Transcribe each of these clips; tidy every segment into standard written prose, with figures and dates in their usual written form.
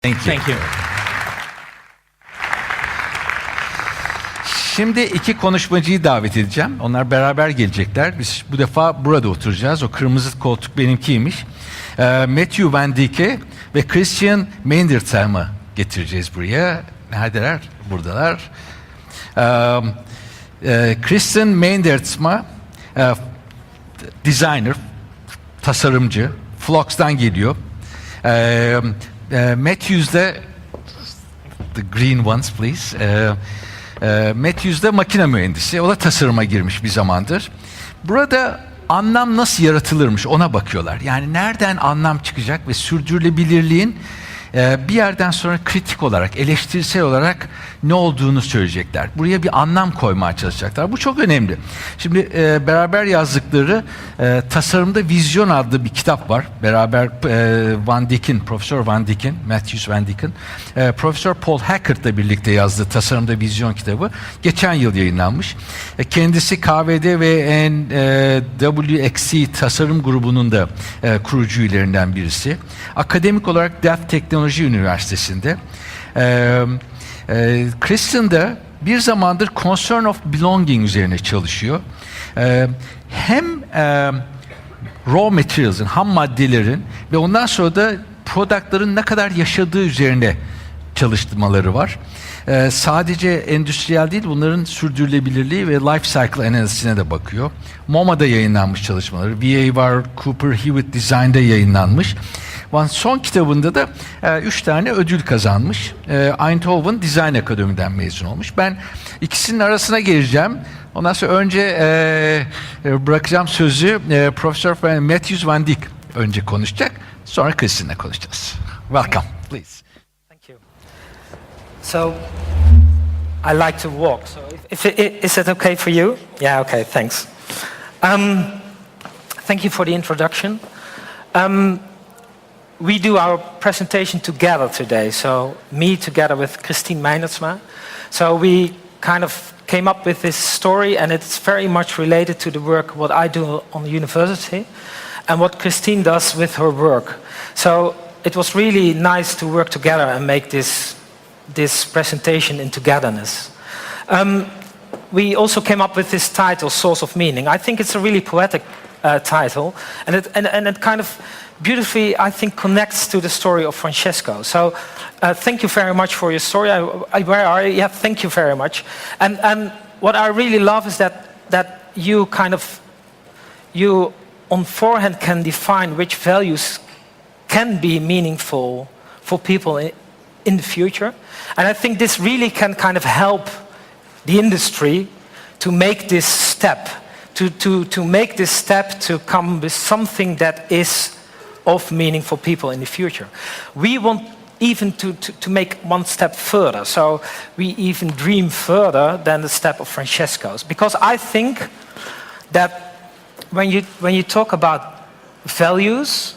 Thank you. Thank you. Şimdi iki konuşmacıyı davet edeceğim. Onlar beraber gelecekler. Biz bu defa burada oturacağız. O kırmızı koltuk benimkiymiş. Matthijs Van Dijk'e ve Christien Meindertsma getireceğiz buraya. Neredeler? Buradalar. Christien Meindertsma, designer, tasarımcı. Flox'tan geliyor. Matthijs de the green ones please. Matthijs de makine mühendisi. O da tasarıma girmiş bir zamandır. Burada anlam nasıl yaratılırmış ona bakıyorlar. Yani nereden anlam çıkacak ve sürdürülebilirliğin bir yerden sonra kritik olarak, eleştirisel olarak ne olduğunu söyleyecekler. Buraya bir anlam koymaya çalışacaklar. Bu çok önemli. Şimdi beraber yazdıkları Tasarımda Vizyon adlı bir kitap var. Beraber Van Dijk'in, Profesör Van Dijk'in, Matthijs Van Dijk'in, Profesör Paul Hackert'la birlikte yazdığı Tasarımda Vizyon kitabı geçen yıl yayınlanmış. Kendisi KVD ve NWXC Tasarım grubunun da kurucu üyelerinden birisi. Akademik olarak Delft Teknoloji Üniversitesi'nde. Christien de bir zamandır Concern of Belonging üzerine çalışıyor. Hem raw materials'ın, ham maddelerin ve ondan sonra da product'ların ne kadar yaşadığı üzerine çalışmaları var. Sadece endüstriyel değil, bunların sürdürülebilirliği ve life cycle analizine de bakıyor. MoMA'da yayınlanmış çalışmaları. VA var, Cooper Hewitt Design'da yayınlanmış. Son kitabında da 3 tane ödül kazanmış. Eindhoven Design Akademi'den mezun olmuş. Ben ikisinin arasına gireceğim. Ondan sonra önce bırakacağım sözü Profesör Matthijs Van Dijk önce konuşacak. Sonra Christien'le konuşacağız. Welcome, please. Thank you. So, I like to walk. So, is that okay for you? Yeah, okay, thanks. Thank you for the introduction. We do our presentation together today, so me together with Christien Meindertsma. So we kind of came up with this story, and it's very much related to the work what I do on the university and what Christien does with her work. So it was really nice to work together and make this presentation in togetherness. We also came up with this title, Source of Meaning. I think it's a really poetic title, and it kind of beautifully, I think, connects to the story of Francesco. So, thank you very much for your story. Where are you? Yeah, thank you very much. And what I really love is that you on forehand can define which values can be meaningful for people in the future. And I think this really can kind of help the industry to make this step, to make this step to come with something that is of meaning for people in the future. We want even to make one step further. So we even dream further than the step of Francesco's. Because I think that when you talk about values,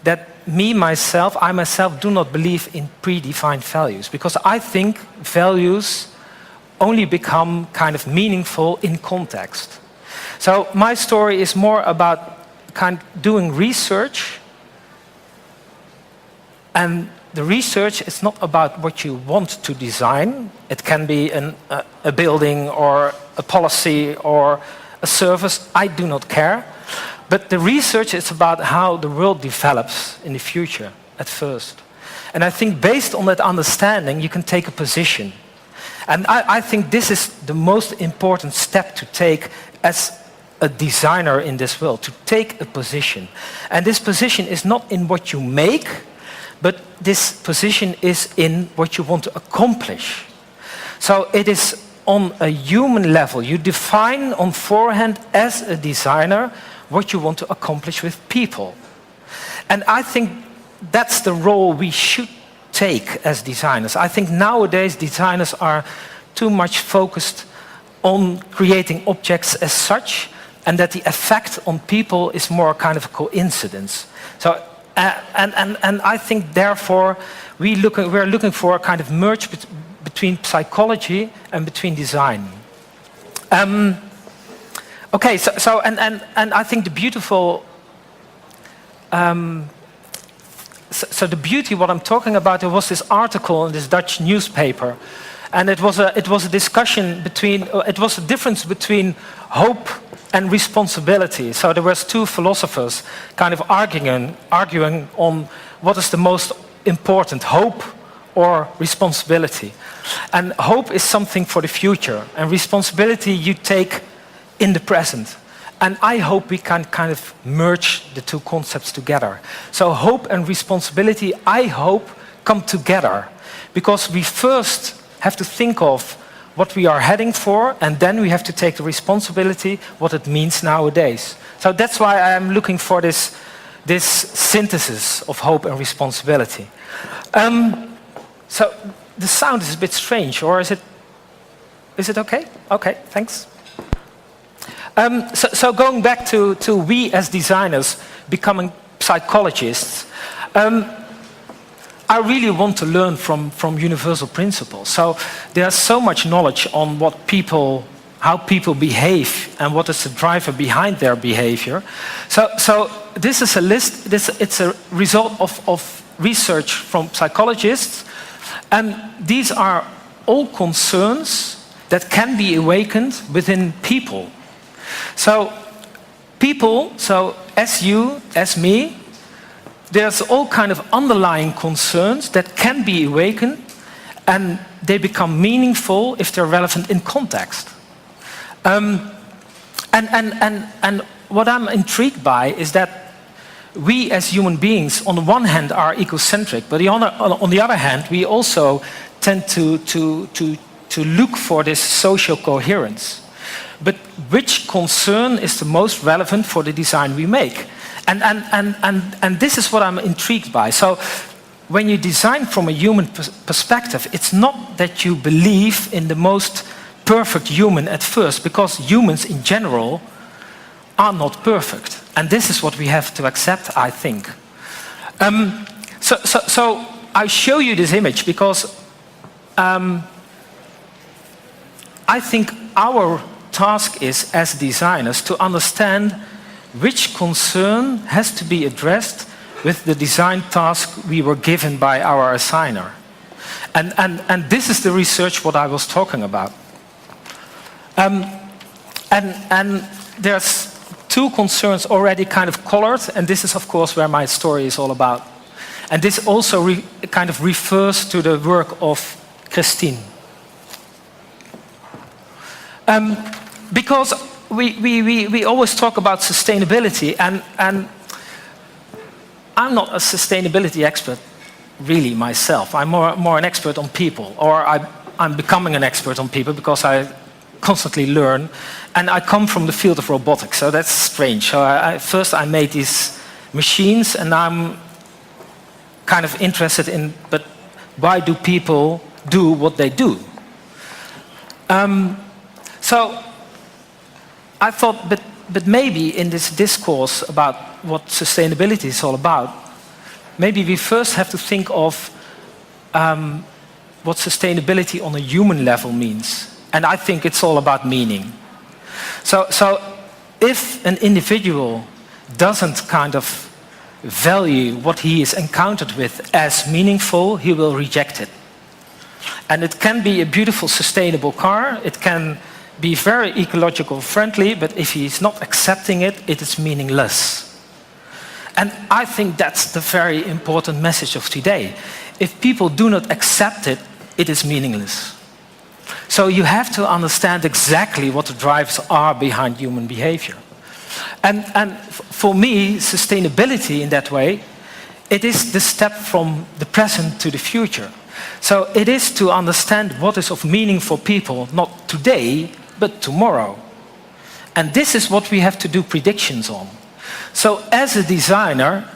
that I myself do not believe in predefined values. Because I think values only become kind of meaningful in context. So my story is more about kind of doing research. And the research is not about what you want to design. It can be a building or a policy or a service. I do not care. But the research is about how the world develops in the future at first. And I think based on that understanding, you can take a position. And I think this is the most important step to take as a designer in this world, to take a position. And this position is not in what you make, but this position is in what you want to accomplish. So it is on a human level. You define on forehand as a designer what you want to accomplish with people. And I think that's the role we should take as designers. I think nowadays designers are too much focused on creating objects as such, and that the effect on people is more kind of a coincidence. So, and I think therefore we're looking for a kind of merge between psychology and between design. Okay, and I think the beautiful so the beauty, what I'm talking about, there was this article in this Dutch newspaper, and it was a discussion between, it was a difference between hope and responsibility. So there was two philosophers kind of arguing on what is the most important, hope or responsibility. And hope is something for the future, and responsibility you take in the present. And I hope we can kind of merge the two concepts together. So hope and responsibility, I hope, come together, because we first have to think of what we are heading for, and then we have to take the responsibility, what it means nowadays. So that's why I am looking for this synthesis of hope and responsibility. So the sound is a bit strange, or is it okay? Okay, thanks. So going back to we as designers becoming psychologists, I really want to learn from universal principles. So there's so much knowledge on how people behave and what is the driver behind their behavior. So this is a list. It's a result of research from psychologists, and these are all concerns that can be awakened within people. So people, so as you, as me, there's all kind of underlying concerns that can be awakened, and they become meaningful if they're relevant in context. And what I'm intrigued by is that we as human beings, on the one hand, are egocentric, but on the other hand, we also tend to look for this social coherence. But which concern is the most relevant for the design we make? And this is what I'm intrigued by. So when you design from a human perspective, it's not that you believe in the most perfect human at first, because humans in general are not perfect. And this is what we have to accept, I think. So I show you this image because I think our task is, as designers, to understand which concern has to be addressed with the design task we were given by our assigner. And this is the research what I was talking about. And there's two concerns already kind of colored, and this is of course where my story is all about. And this also kind of refers to the work of Christien. Because we always talk about sustainability, and I'm not a sustainability expert really myself. I'm more an expert on people, or I'm becoming an expert on people because I constantly learn, and I come from the field of robotics, so that's strange. So first I made these machines, and I'm kind of interested in, but why do people do what they do? So I thought, but maybe in this discourse about what sustainability is all about, maybe we first have to think of what sustainability on a human level means. And I think it's all about meaning. So if an individual doesn't kind of value what he is encountered with as meaningful, he will reject it. And it can be a beautiful, sustainable car. It can be very ecological friendly, but if he's not accepting it, it is meaningless. And I think that's the very important message of today. If people do not accept it, it is meaningless. So you have to understand exactly what the drivers are behind human behavior. And for me, sustainability in that way, it is the step from the present to the future. So it is to understand what is of meaning for people, not today, but tomorrow. And this is what we have to do predictions on. So as a designer,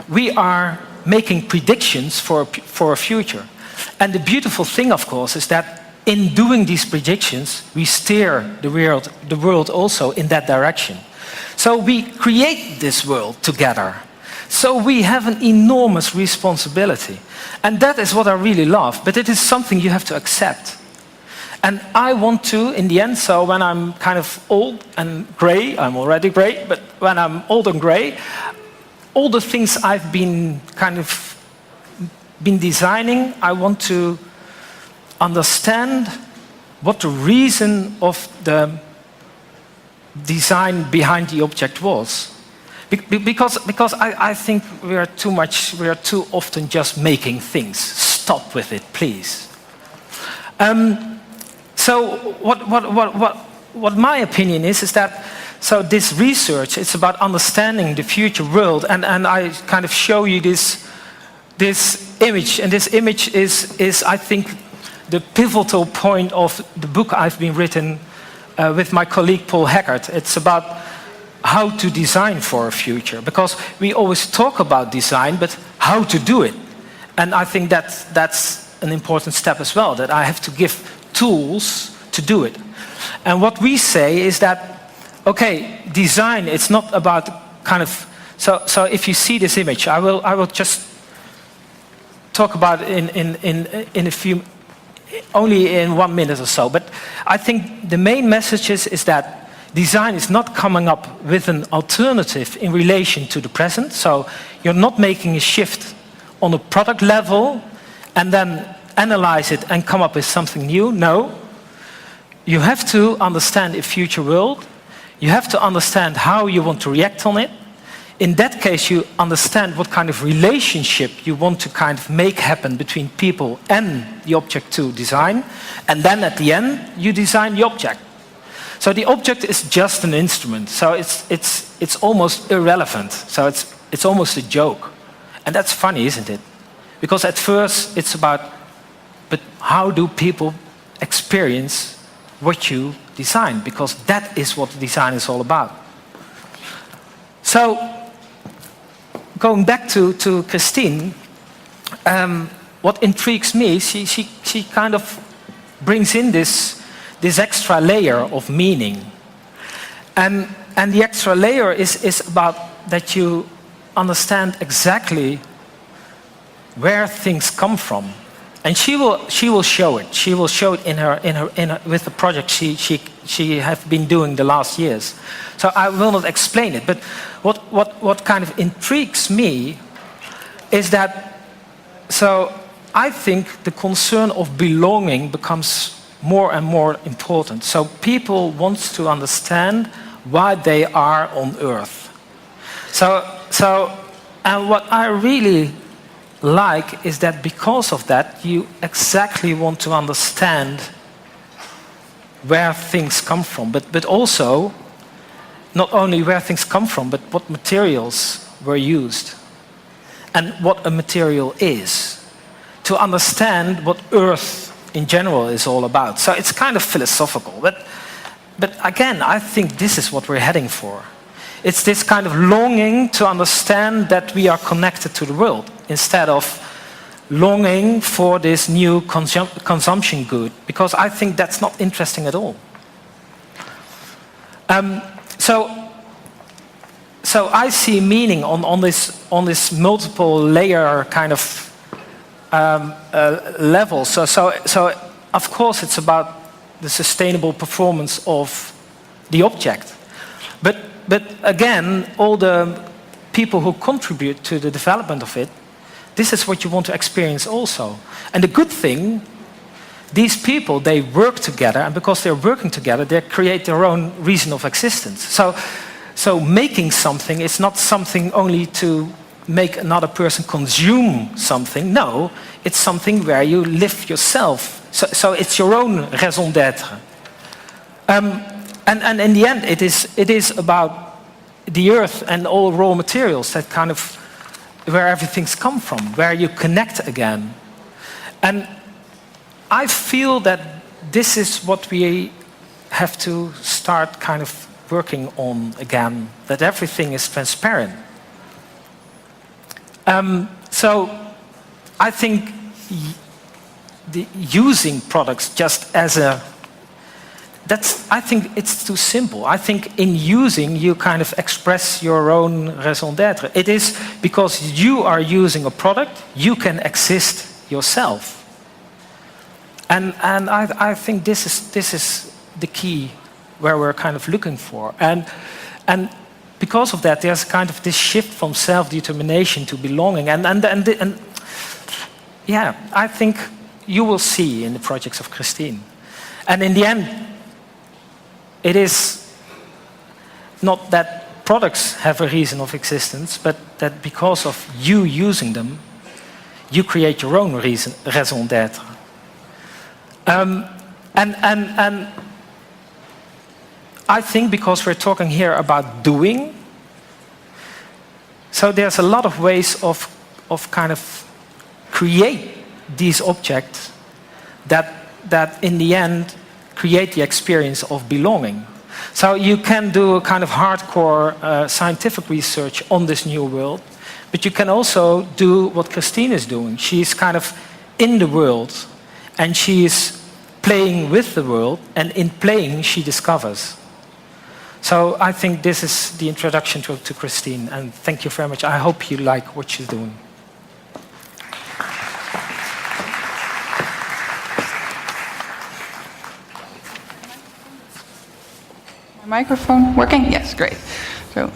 we are making predictions for a future. And the beautiful thing, of course, is that in doing these predictions, we steer the world also in that direction. So we create this world together. So we have an enormous responsibility. And that is what I really love, but it is something you have to accept. And I want to, in the end, so when I'm kind of old and gray, I'm already gray, but when I'm old and gray, all the things I've been kind of been designing, I want to understand what the reason of the design behind the object was. Because I think we are too often just making things. Stop with it, please. So what my opinion is that, so this research, it's about understanding the future world, and I kind of show you this image, and this image is I think the pivotal point of the book I've been written with my colleague Paul Haggard. It's about how to design for a future, because we always talk about design, but how to do it. And I think that's an important step as well, that I have to give tools to do it. And what we say is that, okay, design, it's not about kind of, so if you see this image, I will just talk about it in a few, only in 1 minute or so. But I think the main message is that design is not coming up with an alternative in relation to the present. So you're not making a shift on a product level and then analyze it and come up with something new. No. You have to understand a future world. You have to understand how you want to react on it. In that case, you understand what kind of relationship you want to kind of make happen between people and the object to design. And then at the end, you design the object. So the object is just an instrument. So it's almost irrelevant. So it's almost a joke. And that's funny, isn't it? Because at first it's about, but how do people experience what you design? Because that is what design is all about. So going back to Christien, what intrigues me, she kind of brings in this extra layer of meaning. And the extra layer is about that you understand exactly where things come from. And she will show it. She will show it in her with the project she have been doing the last years. So I will not explain it. But what kind of intrigues me is that, so I think the concern of belonging becomes more and more important. So people want to understand why they are on Earth. So and what I really like is that because of that, you exactly want to understand where things come from, but also not only where things come from, but what materials were used and what a material is, to understand what Earth in general is all about. So it's kind of philosophical, but again, I think this is what we're heading for. It's this kind of longing to understand that we are connected to the world, instead of longing for this new consumption good, because I think that's not interesting at all. So I see meaning on this multiple layer kind of level. So of course it's about the sustainable performance of the object, but again, all the people who contribute to the development of it, this is what you want to experience also. And the good thing, these people, they work together, and because they're working together, they create their own reason of existence. So making something is not something only to make another person consume something. No, it's something where you live yourself. So it's your own raison d'être. And in the end, it is about the earth and all raw materials, that kind of where everything's come from, where you connect again. And I feel that this is what we have to start kind of working on again, that everything is transparent. So I think using products just as I think it's too simple. I think in using, you kind of express your own raison d'être. It is because you are using a product, you can exist yourself. And I think this is the key where we're kind of looking for. And because of that, there's kind of this shift from self-determination to belonging. And yeah, I think you will see in the projects of Christien. And in the end, it is not that products have a reason of existence, but that because of you using them, you create your own raison d'être. And I think because we're talking here about doing, so there's a lot of ways of kind of create these objects that in the end create the experience of belonging. So you can do a kind of hardcore scientific research on this new world, but you can also do what Christien is doing. She's kind of in the world, and she's playing with the world, and in playing she discovers. So I think this is the introduction to Christien, and thank you very much. I hope you like what she's doing. Microphone working? Yes, great. So,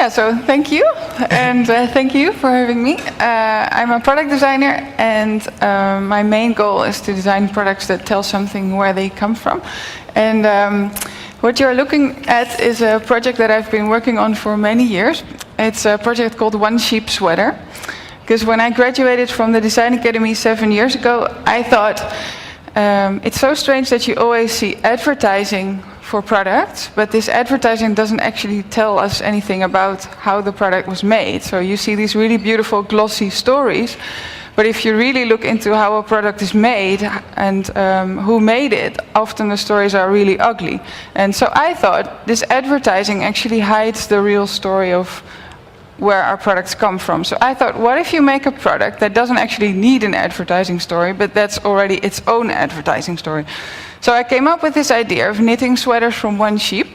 so thank you, and thank you for having me. I'm a product designer, and my main goal is to design products that tell something where they come from. And what you're looking at is a project that I've been working on for many years. It's a project called One Sheep Sweater. Because when I graduated from the Design Academy 7 years ago, I thought, it's so strange that you always see advertising for products, but this advertising doesn't actually tell us anything about how the product was made. So you see these really beautiful glossy stories, but if you really look into how a product is made and who made it, often the stories are really ugly. And so I thought this advertising actually hides the real story of where our products come from. So I thought, what if you make a product that doesn't actually need an advertising story, but that's already its own advertising story? So I came up with this idea of knitting sweaters from one sheep.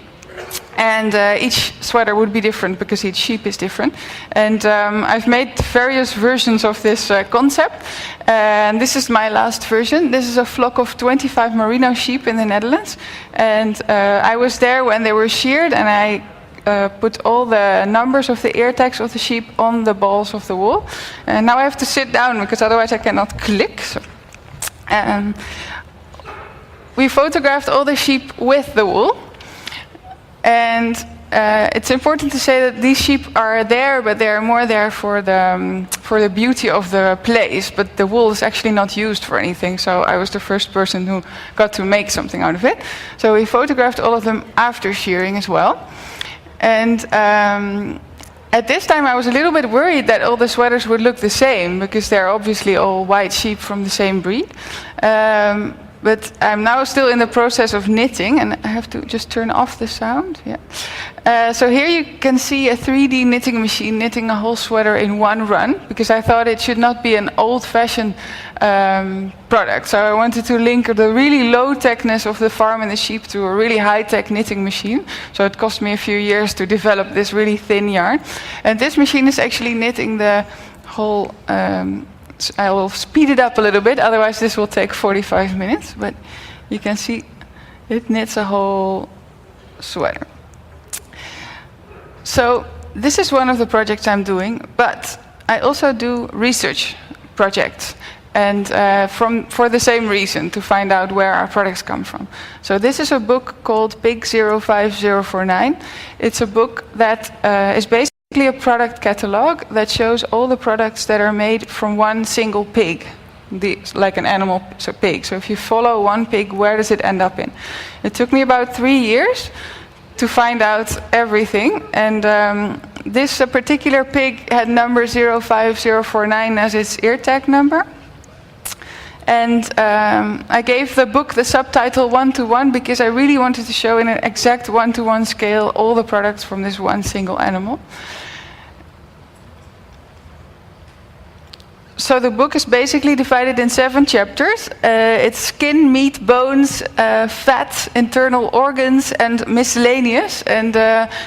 And each sweater would be different because each sheep is different. And I've made various versions of this concept. And this is my last version. This is a flock of 25 merino sheep in the Netherlands. And I was there when they were sheared, and I put all the numbers of the ear tags of the sheep on the balls of the wool. And now I have to sit down because otherwise I cannot click. So, we photographed all the sheep with the wool. And it's important to say that these sheep are there, but they are more there for the beauty of the place. But the wool is actually not used for anything. So I was the first person who got to make something out of it. So we photographed all of them after shearing as well. And at this time I was a little bit worried that all the sweaters would look the same, because they're obviously all white sheep from the same breed. But I'm now still in the process of knitting, and I have to just turn off the sound. Yeah. So here you can see a 3D knitting machine knitting a whole sweater in one run, because I thought it should not be an old-fashioned product. So I wanted to link the really low-techness of the farm and the sheep to a really high-tech knitting machine. So it cost me a few years to develop this really thin yarn. And this machine is actually knitting the whole... I will speed it up a little bit, otherwise this will take 45 minutes. But you can see it knits a whole sweater. So this is one of the projects I'm doing, but I also do research projects, and for the same reason, to find out where our products come from. So this is a book called Pig 05049. It's a book that is basically a product catalog that shows all the products that are made from one single pig, like an animal, so pig. So if you follow one pig, where does it end up in? It took me about 3 years to find out everything, and this particular pig had number 05049 as its ear tag number. And I gave the book the subtitle 1-to-1 because I really wanted to show in an exact 1-to-1 scale all the products from this one single animal. So the book is basically divided in 7 chapters. It's skin, meat, bones, fat, internal organs, and miscellaneous. And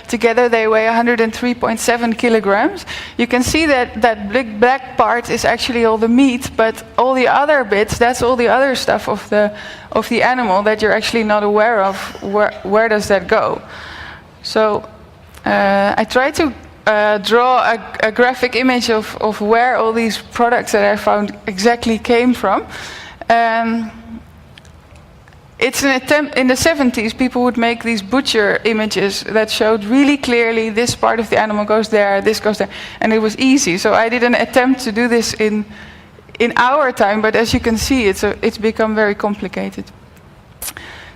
together they weigh 103.7 kilograms. You can see that that big black part is actually all the meat, but all the other bits, that's all the other stuff of the animal that you're actually not aware of. Where does that go? So I try to draw a graphic image of where all these products that I found exactly came from. It's an attempt, in the 70s, people would make these butcher images that showed really clearly this part of the animal goes there, this goes there, and it was easy. So I did an attempt to do this in our time, but as you can see, it's become very complicated.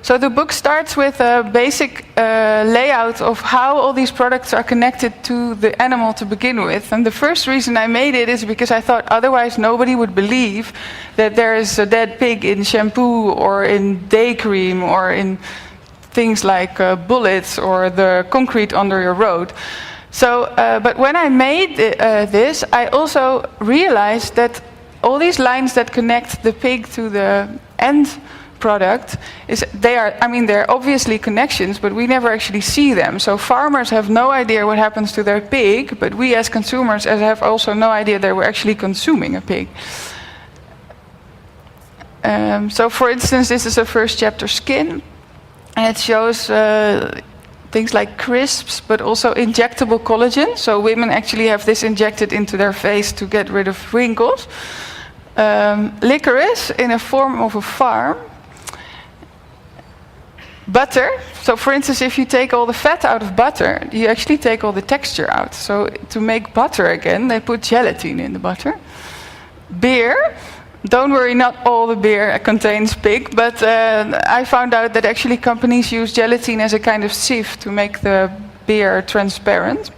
So the book starts with a basic layout of how all these products are connected to the animal to begin with. And the first reason I made it is because I thought otherwise nobody would believe that there is a dead pig in shampoo or in day cream or in things like bullets or the concrete under your road. So, but when I made this, I also realized that all these lines that connect the pig to the end product they're obviously connections, but we never actually see them. So farmers have no idea what happens to their pig, but we as consumers have also no idea that we're actually consuming a pig. So for instance, this is a first chapter, skin, and it shows things like crisps, but also injectable collagen. So women actually have this injected into their face to get rid of wrinkles. Licorice in a form of a farm. Butter. So for instance, if you take all the fat out of butter, you actually take all the texture out. So to make butter again, they put gelatin in the butter. Beer. Don't worry, not all the beer contains pig, but I found out that actually companies use gelatin as a kind of sieve to make the beer transparent.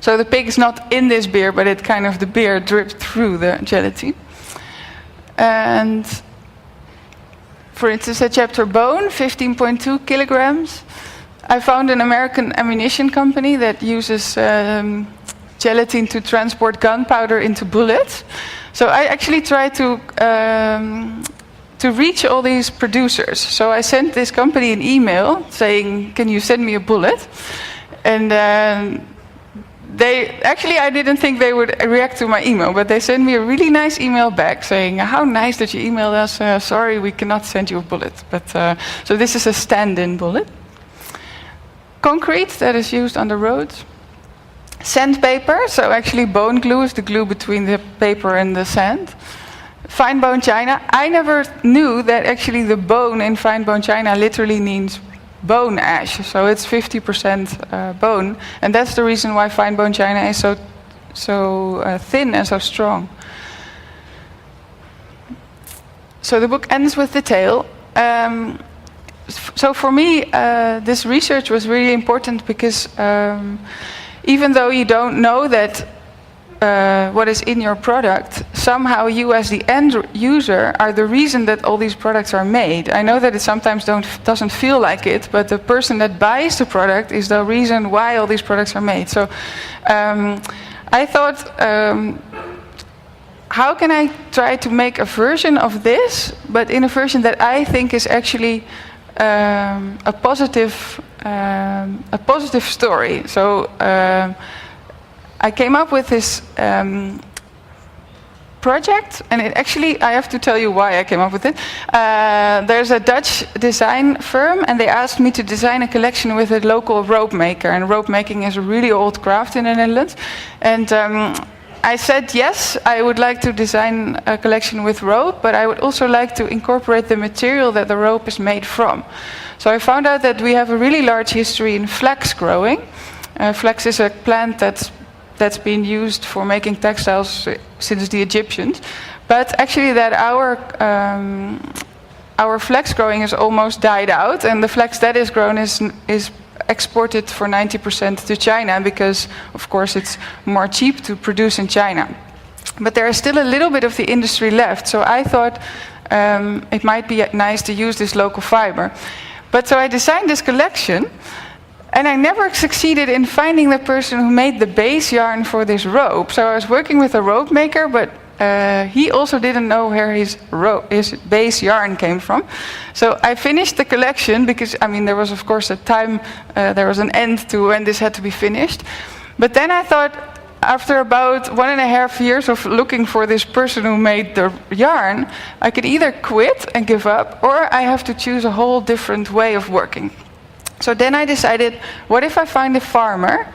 So the pig is not in this beer, but the beer dripped through the gelatin. And for instance, a chapter bone, 15.2 kilograms. I found an American ammunition company that uses gelatin to transport gunpowder into bullets. So I actually tried to reach all these producers. So I sent this company an email saying, "Can you send me a bullet?" And I didn't think they would react to my email, but they sent me a really nice email back saying, "How nice that you emailed us. Sorry, we cannot send you a bullet." But so this is a stand-in bullet. Concrete that is used on the roads. Sandpaper, so actually bone glue is the glue between the paper and the sand. Fine bone china. I never knew that actually the bone in fine bone china literally means bone ash, so it's 50% bone, and that's the reason why fine bone china is so thin and so strong. So the book ends with the tale. So for me, this research was really important because even though you don't know that what is in your product, somehow you as the end user are the reason that all these products are made. I know that it sometimes doesn't feel like it, but the person that buys the product is the reason why all these products are made. So I thought, how can I try to make a version of this, but in a version that I think is actually a positive story. So I came up with this project, and I have to tell you why I came up with it. There's a Dutch design firm, and they asked me to design a collection with a local rope maker, and rope making is a really old craft in the Netherlands. And I said yes, I would like to design a collection with rope, but I would also like to incorporate the material that the rope is made from. So I found out that we have a really large history in flax growing. Flax is a plant that's been used for making textiles since the Egyptians, but actually that our flax growing has almost died out, and the flax that is grown is exported for 90% to China because, of course, it's more cheap to produce in China. But there is still a little bit of the industry left, so I thought it might be nice to use this local fiber. But so I designed this collection, and I never succeeded in finding the person who made the base yarn for this rope. So I was working with a rope maker, but he also didn't know where his base yarn came from. So I finished the collection because, there was, of course, a time, there was an end to when this had to be finished. But then I thought, after about 1.5 years of looking for this person who made the yarn, I could either quit and give up, or I have to choose a whole different way of working. So then I decided, what if I find a farmer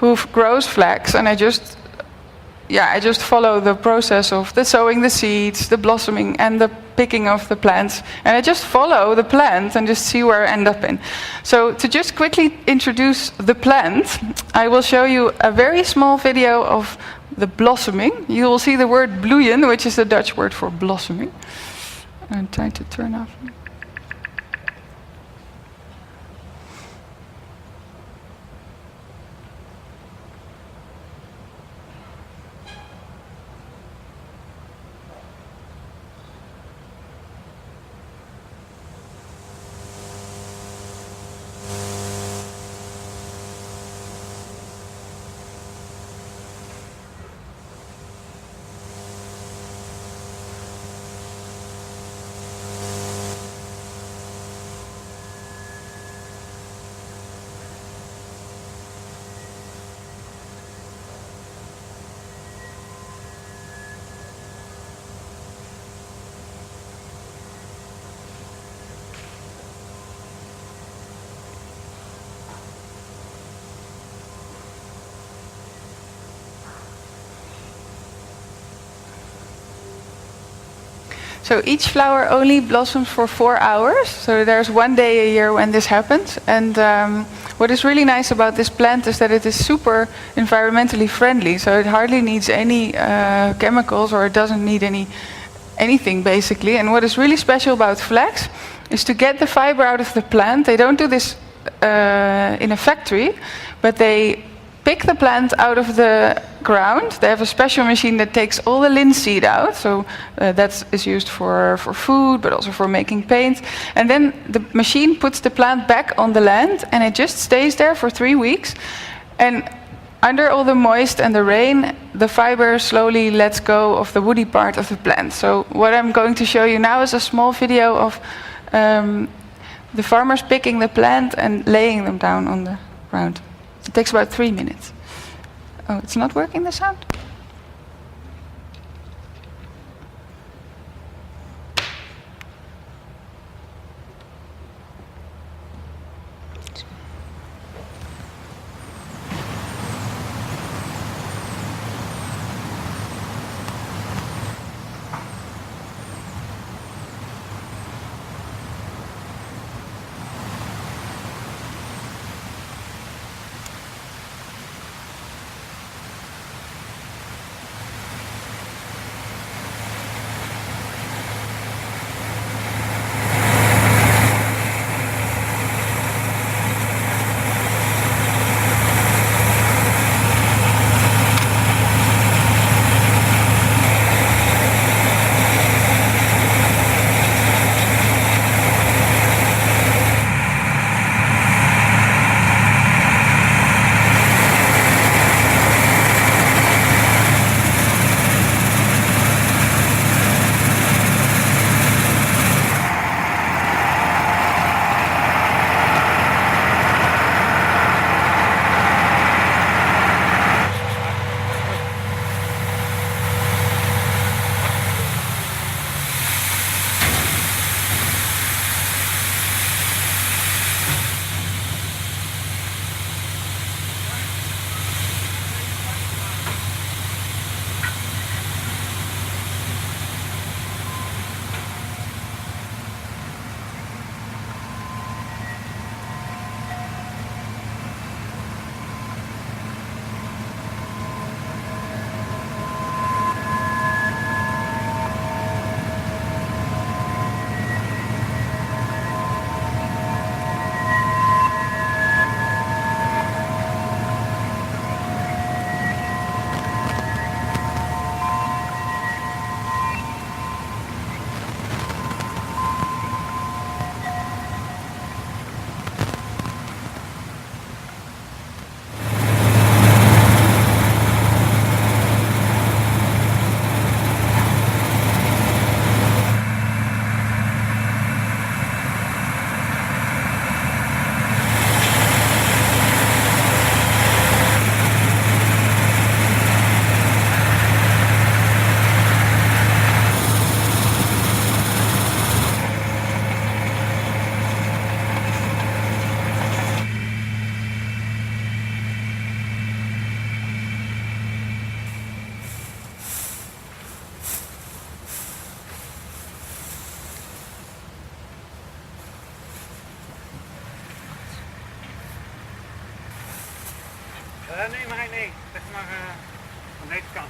who grows flax, and I just follow the process of the sowing the seeds, the blossoming, and the picking of the plants. And I just follow the plant and just see where I end up in. So to just quickly introduce the plant, I will show you a very small video of the blossoming. You will see the word bloeien, which is the Dutch word for blossoming. I'm trying to turn off. So each flower only blossoms for 4 hours. So there's one day a year when this happens. And what is really nice about this plant is that it is super environmentally friendly. So it hardly needs any chemicals, or it doesn't need anything basically. And what is really special about flax is to get the fiber out of the plant. They don't do this in a factory, but they pick the plant out of the ground. They have a special machine that takes all the linseed out, so that is used for food, but also for making paint. And then the machine puts the plant back on the land, and it just stays there for 3 weeks. And under all the moist and the rain, the fiber slowly lets go of the woody part of the plant. So what I'm going to show you now is a small video of the farmers picking the plant and laying them down on the ground. It takes about 3 minutes. Oh, it's not working, the sound? Nee, maar nee. Zeg maar aan deze kant.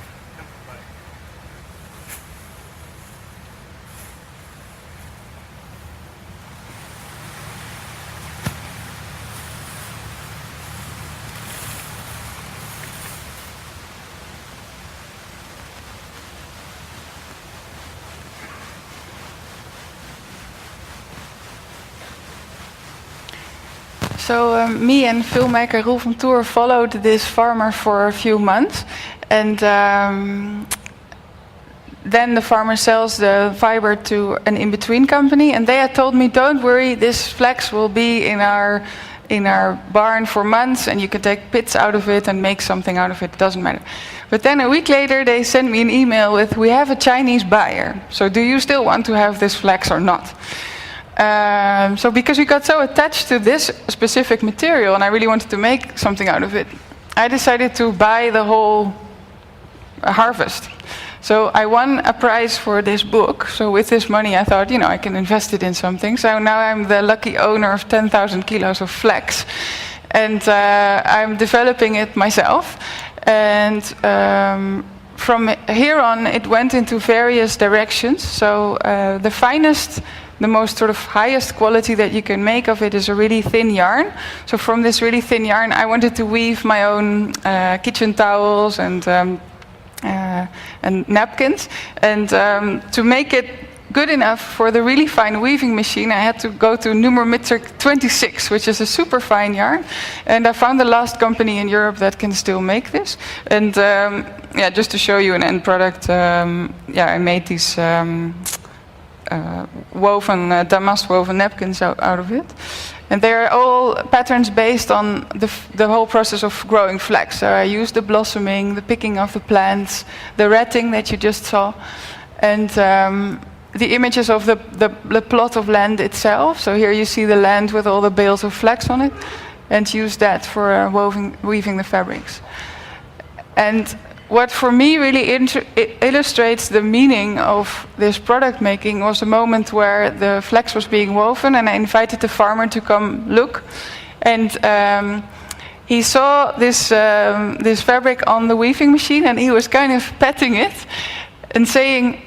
So me and filmmaker Roel van Toer followed this farmer for a few months, and then the farmer sells the fiber to an in-between company, and they had told me, "Don't worry, this flax will be in our barn for months, and you can take bits out of it and make something out of it. It doesn't matter." But then a week later, they sent me an email with, "We have a Chinese buyer. So do you still want to have this flax or not?" So because we got so attached to this specific material and I really wanted to make something out of it, I decided to buy the whole harvest. So I won a prize for this book. So with this money I thought, I can invest it in something. So now I'm the lucky owner of 10,000 kilos of flax. And I'm developing it myself. And from here on it went into various directions. So the finest, the most sort of highest quality that you can make of it is a really thin yarn. So from this really thin yarn, I wanted to weave my own kitchen towels and napkins. And to make it good enough for the really fine weaving machine, I had to go to numerimetric 26, which is a super fine yarn. And I found the last company in Europe that can still make this. And just to show you an end product, I made these damask woven napkins out of it. And they're all patterns based on the whole process of growing flax. So I used the blossoming, the picking of the plants, the retting that you just saw, and the images of the plot of land itself. So here you see the land with all the bales of flax on it, and use that for weaving the fabrics. And what for me really illustrates the meaning of this product making was a moment where the flax was being woven, and I invited the farmer to come look. And he saw this fabric on the weaving machine, and he was kind of petting it and saying,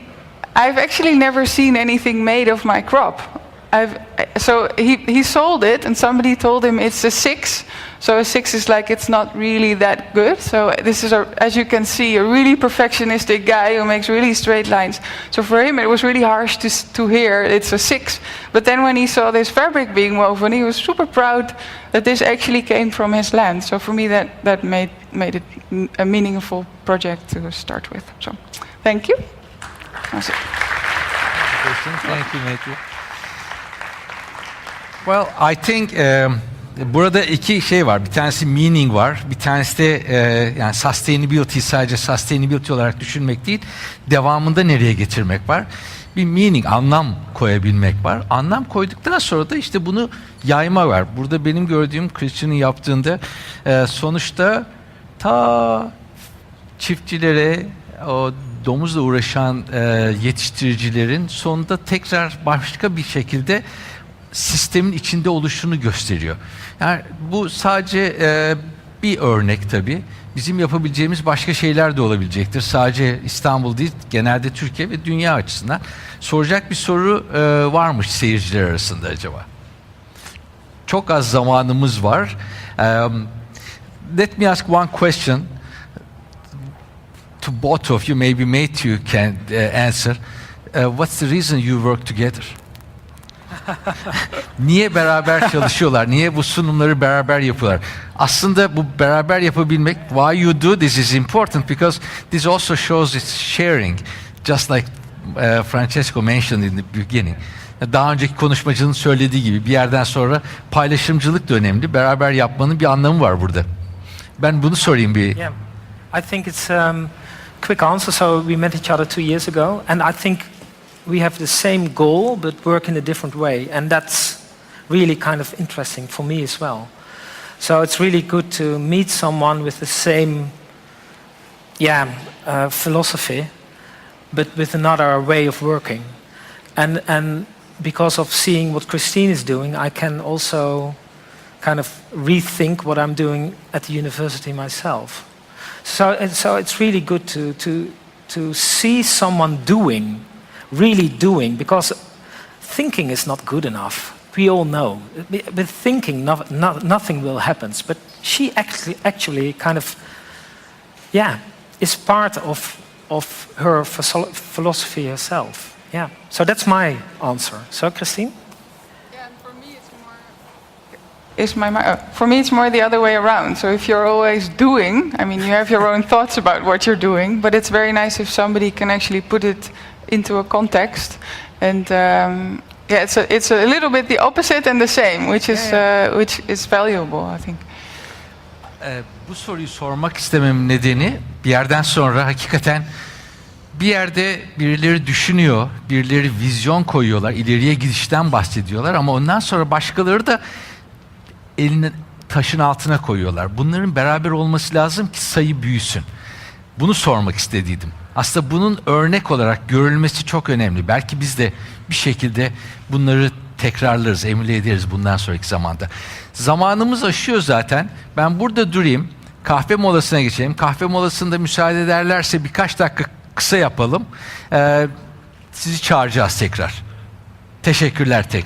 "I've actually never seen anything made of my crop." So he sold it, and somebody told him it's a 6. So a 6 is like, it's not really that good. So this is, as you can see, a really perfectionistic guy who makes really straight lines. So for him it was really harsh to hear it's a 6. But then when he saw this fabric being woven, he was super proud that this actually came from his land. So for me that made it a meaningful project to start with. So thank you. That's it. Thank you, Matthew. Well, I think burada iki şey var. Bir tanesi meaning var. Bir tanesi de yani sustainability, sadece sustainability olarak düşünmek değil, devamında nereye getirmek var. Bir meaning, anlam koyabilmek var. Anlam koyduktan sonra da işte bunu yayma var. Burada benim gördüğüm Christien'in yaptığında sonuçta ta çiftçilere, o domuzla uğraşan yetiştiricilerin sonunda tekrar başka bir şekilde sistemin içinde oluşunu gösteriyor. Yani bu sadece bir örnek tabii. Bizim yapabileceğimiz başka şeyler de olabilecektir. Sadece İstanbul değil, genelde Türkiye ve dünya açısından. Soracak bir soru varmış seyirciler arasında acaba. Çok az zamanımız var. Let me ask one question to both of you. Maybe Matthew can answer. What's the reason you work together? Niye beraber çalışıyorlar? Niye bu sunumları beraber yapıyorlar? Aslında bu beraber yapabilmek, why you do this is important because this also shows it's sharing. Just like Francesco mentioned in the beginning. Daha önceki konuşmacının söylediği gibi bir yerden sonra paylaşımcılık da önemli. Beraber yapmanın bir anlamı var burada. Ben bunu sorayım bir. Yeah. I think it's quick answer. So we met each other 2 years ago, and I think we have the same goal but work in a different way, and that's really kind of interesting for me as well. So it's really good to meet someone with the same philosophy but with another way of working, and because of seeing what Christine is doing, I can also kind of rethink what I'm doing at the university myself. So it's really good to see someone doing, really doing, because thinking is not good enough. We all know. With thinking, nothing will happen. But she actually kind of, yeah, is part of her philosophy herself. Yeah. So that's my answer. So, Christien? Yeah, and for me it's more. For me, it's more the other way around. So if you're always doing, I mean, you have your own thoughts about what you're doing, but it's very nice if somebody can actually put it into a context. And yeah, it's a little bit the opposite and the same, which is valuable, I think. Bu soruyu sormak istememin nedeni bir yerden sonra hakikaten bir yerde birileri düşünüyor, birileri vizyon koyuyorlar, ileriye gidişten bahsediyorlar ama ondan sonra başkaları da elini taşın altına koyuyorlar. Bunların beraber olması lazım ki sayı büyüsün. Bunu sormak istediydim. Aslında bunun örnek olarak görülmesi çok önemli. Belki biz de bir şekilde bunları tekrarlarız, emile ederiz bundan sonraki zamanda. Zamanımız aşıyor zaten. Ben burada durayım. Kahve molasına geçelim. Kahve molasında müsaade ederlerse birkaç dakika kısa yapalım. Sizi çağıracağız tekrar. Teşekkürler tekrar.